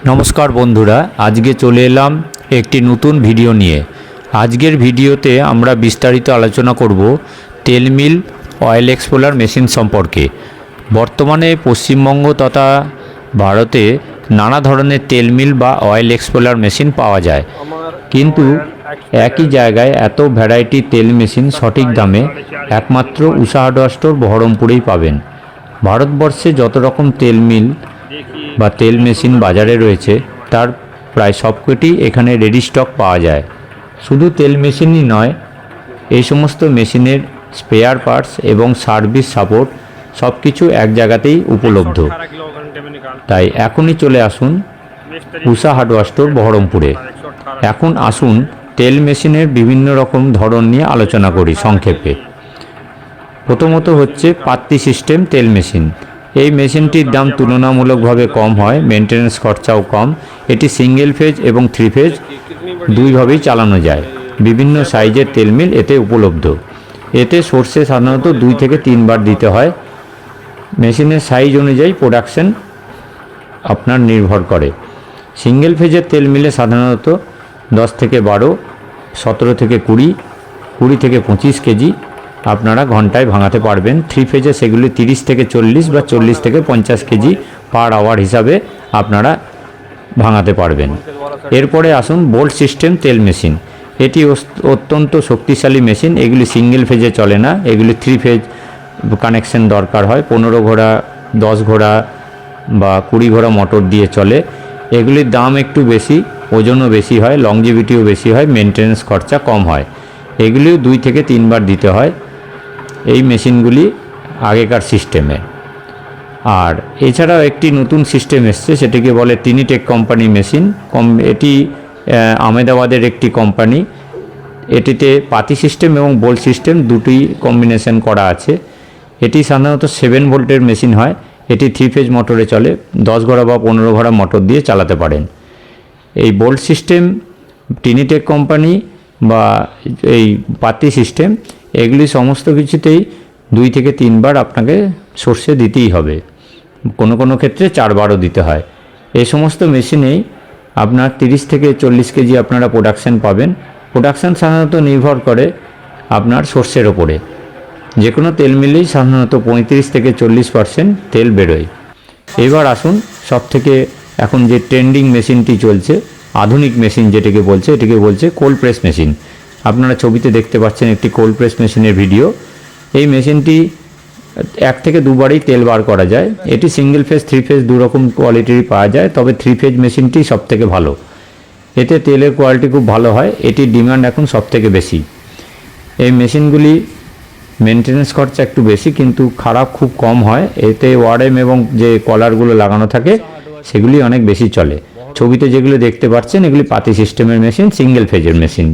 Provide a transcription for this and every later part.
নমস্কার বন্ধুরা, আজকে চলে এলাম একটি নতুন ভিডিও নিয়ে। আজকের ভিডিওতে আমরা বিস্তারিত আলোচনা করব তেল মিল অয়েল এক্সপেলার মেশিন সম্পর্কে। বর্তমানে পশ্চিমবঙ্গ তথা ভারতে নানা ধরনের তেল মিল বা অয়েল এক্সপেলার মেশিন পাওয়া যায়, কিন্তু একই জায়গায় এত ভ্যারাইটি তেল মেশিন সঠিক দামে একমাত্র উষা হার্ডওয়্যার স্টোর বহরমপুরেই পাবেন। ভারতবর্ষে যত রকম তেল মিল বা তেল মেশিন বাজারে রয়েছে তার প্রায় সবকটি এখানে রেডি স্টক পাওয়া যায়। শুধু তেল মেশিনই নয়, এই সমস্ত মেশিনের স্পেয়ার পার্টস এবং সার্ভিস সাপোর্ট সব কিছু এক জায়গাতেই উপলব্ধ। তাই এখনই চলে আসুন উষা হার্ডওয়্যার স্টোর বহরমপুরে। এখন আসুন তেল মেশিনের বিভিন্ন রকম ধরন নিয়ে আলোচনা করি সংক্ষেপে। প্রথমত হচ্ছে পাত্তি সিস্টেম তেল মেশিন। এই মেশিনটির দাম তুলনামূলকভাবে কম হয়, মেনটেন্যান্স খরচাও কম। এটি সিঙ্গেল ফেজ এবং 3 ফেজ দুইভাবেই চালানো যায়। বিভিন্ন সাইজের তেল মিল এতে উপলব্ধ। এতে সর্ষে সাধারণত 2 থেকে 3 বার দিতে হয়। মেশিনের সাইজ অনুযায়ী প্রোডাকশন আপনার নির্ভর করে। সিঙ্গেল ফেজের তেল মিলে সাধারণত 10 থেকে 12, 17 থেকে 20, 20 থেকে 25 কেজি আপনারা ঘন্টায় ভাঙাতে পারবেন। 3 ফেজে সেগুলি 30 থেকে 40 বা 40 থেকে 50 কেজি পার আওয়ার হিসাবে আপনারা ভাঙাতে পারবেন। এরপরে আসুন বোল্ট সিস্টেম তেল মেশিন। এটি অত্যন্ত শক্তিশালী মেশিন। এগুলি সিঙ্গেল ফেজে চলে না, এগুলি 3 ফেজ কানেকশন দরকার হয়। 15 ঘোড়া, 10 ঘোড়া বা 20 ঘোড়া মোটর দিয়ে চলে। এগুলির দাম একটু বেশি, ওজনও বেশি হয়, লংজিভিটিও বেশি হয়, মেনটেন্যান্স খরচা কম হয়। এগুলিও 2 থেকে 3 বার দিতে হয় এই মেশিনগুলি আগেকার সিস্টেমে। আর এছাড়াও একটি নতুন সিস্টেম এসছে, সেটিকে বলে টিনিটেক কোম্পানি মেশিন। এটি আহমেদাবাদের একটি কোম্পানি। এটিতে পাতি সিস্টেম এবং বোল্ট সিস্টেম দুটি কম্বিনেশন করা আছে। এটি সাধারণত 7 ভোল্টের মেশিন হয়। এটি 3 ফেজ মোটরে চলে, 10 ঘোড়া বা 15 ঘোড়া মোটর দিয়ে চালাতে পারেন। এই বোল্ট সিস্টেম, টিনিটেক কোম্পানি বা এই পাতি সিস্টেম, এগুলি সমস্ত কিছুতেই 2 থেকে 3 বার আপনাকে সর্ষে দিতেই হবে। কোনো ক্ষেত্রে 4 বারও দিতে হয়। এই সমস্ত মেশিনেই আপনার 30 থেকে 40 কেজি আপনারা প্রোডাকশান পাবেন। প্রোডাকশান সাধারণত নির্ভর করে আপনার সর্ষের ওপরে। যে কোনো তেল মিলেই সাধারণত 35 থেকে 40% তেল বেরোয়। এবার আসুন সবথেকে এখন যে ট্রেন্ডিং মেশিনটি চলছে, আধুনিক মেশিন যেটিকে বলছে, এটিকে বলছে কোল্ড প্রেস মেশিন। আপনারা ছবিতে দেখতে পাচ্ছেন একটি কোল্ড প্রেস মেশিনের ভিডিও। এই মেশিনটি 1 থেকে 2 বারই তেল বার করা যায়। এটি সিঙ্গেল ফেজ, 3 ফেজ দু রকম কোয়ালিটির পাওয়া যায়, তবে 3 ফেজ মেশিনটি সবথেকে ভালো। এতে তেলের কোয়ালিটি খুব ভালো হয়। এটির ডিমান্ড এখন সবথেকে বেশি। এই মেশিনগুলি মেনটেন্যান্স খরচা একটু বেশি, কিন্তু খারাপ খুব কম হয়। এতে ওয়ারএম এবং যে কলারগুলো লাগানো থাকে সেগুলি অনেক বেশি চলে। ছবিতে যেগুলো দেখতে পাচ্ছেন এগুলি পাতি সিস্টেমের মেশিন, সিঙ্গেল ফেজের মেশিন,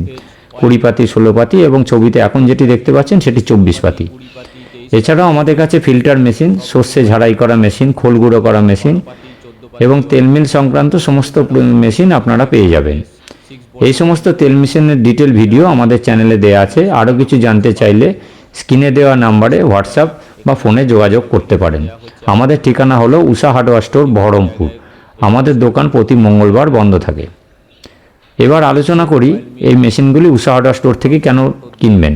20 পাতি, 16 পাতি, এবং ছবিতে এখন যেটি দেখতে পাচ্ছেন সেটি 24 পাতি। এছাড়াও আমাদের কাছে ফিল্টার মেশিন, সর্ষে ঝাড়াই করা মেশিন, খোল গুঁড়ো করা মেশিন এবং তেল মিল সংক্রান্ত সমস্ত মেশিন আপনারা পেয়ে যাবেন। এই সমস্ত তেল মেশিনের ডিটেল ভিডিও আমাদের চ্যানেলে দেওয়া আছে। আরও কিছু জানতে চাইলে স্ক্রিনে দেওয়া নাম্বারে হোয়াটসঅ্যাপ বা ফোনে যোগাযোগ করতে পারেন। আমাদের ঠিকানা হলো উষা হার্ডওয়্যার স্টোর বহরমপুর। আমাদের দোকান প্রতি মঙ্গলবার বন্ধ থাকে। এবার আলোচনা করি এই মেশিনগুলি উষা হার্ডওয়্যার স্টোর থেকে কেন কিনবেন।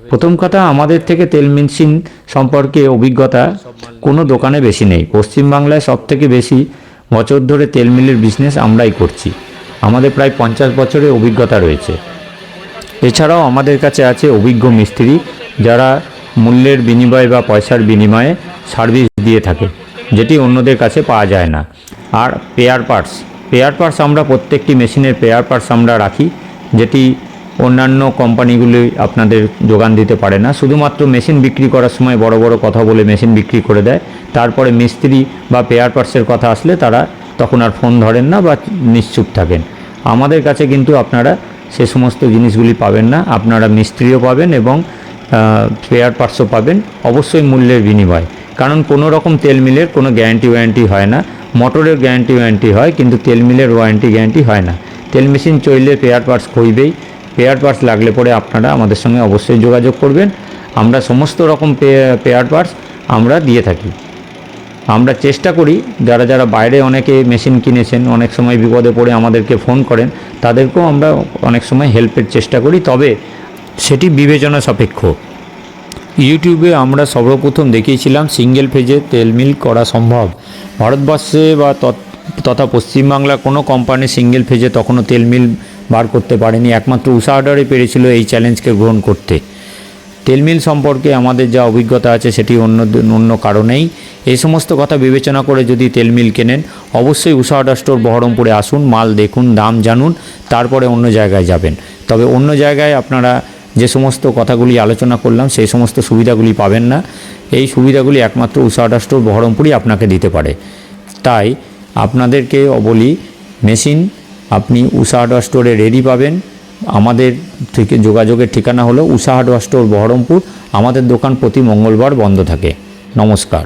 প্রথম কথা, আমাদের থেকে তেল মেশিন সম্পর্কে অভিজ্ঞতা কোনো দোকানে বেশি নেই। পশ্চিমবাংলায় সবথেকে বেশি বছর ধরে তেল মিলের বিজনেস আমরাই করছি। আমাদের প্রায় 50 বছরের অভিজ্ঞতা রয়েছে। এছাড়াও আমাদের কাছে আছে অভিজ্ঞ মিস্ত্রি, যারা মূল্যের বিনিময়ে বা পয়সার বিনিময়ে সার্ভিস দিয়ে থাকে, যেটি অন্যদের কাছে পাওয়া যায় না। আর পেয়ার পার্টস আমরা প্রত্যেকটি মেশিনের পেয়ার পার্টস আমরা রাখি, যেটি অন্যান্য কোম্পানিগুলি আপনাদের যোগান দিতে পারে না। শুধুমাত্র মেশিন বিক্রি করার সময় বড় বড় কথা বলে মেশিন বিক্রি করে দেয়, তারপরে মিস্ত্রি বা পেয়ার পার্টসের কথা আসলে তারা তখন আর ফোন ধরেন না বা নিশ্চুপ থাকেন। আমাদের কাছে কিন্তু আপনারা সে সমস্ত জিনিসগুলি পাবেন না। আপনারা মিস্ত্রিও পাবেন এবং স্পেয়ার পার্টসও পাবেন, অবশ্যই মূল্যের বিনিময়। কারণ কোনো রকম তেল মিলের কোনো গ্যারান্টি হয় না। মোটরের গ্যারান্টি হয়, কিন্তু তেল মিলের গ্যারান্টি হয় না। তেল মেশিন চললে পেয়ার পার্টস খুঁজবেই। পেয়ার পার্টস লাগলে পরে আপনারা আমাদের সঙ্গে অবশ্যই যোগাযোগ করবেন। আমরা সমস্ত রকম পেয়ার পার্টস আমরা দিয়ে থাকি। আমরা চেষ্টা করি যারা যারা বাইরে অনেকে মেশিন কিনেছেন, অনেক সময় বিপদে পড়ে আমাদেরকে ফোন করেন, তাদেরকেও আমরা অনেক সময় হেল্পের চেষ্টা করি, তবে সেটি বিবেচনা সাপেক্ষ। ইউটিউবে আমরা সর্বপ্রথম দেখিয়েছিলাম সিঙ্গেল ফেজে তেল মিল করা সম্ভব। ভারতবর্ষে বা তথা পশ্চিমবাংলা কোনো কোম্পানি সিঙ্গেল ফেজে তখনও তেল মিল বার করতে পারেনি, একমাত্র উষা অর্ডারই পেরেছিল এই চ্যালেঞ্জকে গ্রহণ করতে। তেল মিল সম্পর্কে আমাদের যা অভিজ্ঞতা আছে সেটি অন্য কারণেই। এই সমস্ত কথা বিবেচনা করে যদি তেল মিল কেনেন, অবশ্যই উষা অর্ডার স্টোর বহরমপুরে আসুন, মাল দেখুন, দাম জানুন, তারপরে অন্য জায়গায় যাবেন। তবে অন্য জায়গায় আপনারা যে সমস্ত কথাগুলি আলোচনা করলাম সেই সমস্ত সুবিধাগুলি পাবেন না। এই সুবিধাগুলি একমাত্র উষা অর্ডার স্টোর বহরমপুরই আপনাকে দিতে পারে। তাই আপনাদেরকে বলি, মেশিন আপনি উষা হার্ডওয়্যার স্টোরে রেডি পাবেন। আমাদের থেকে যোগাযোগের ঠিকানা হলো উষা হার্ডওয়্যার স্টোর বহরমপুর। আমাদের দোকান প্রতি মঙ্গলবার বন্ধ থাকে। নমস্কার।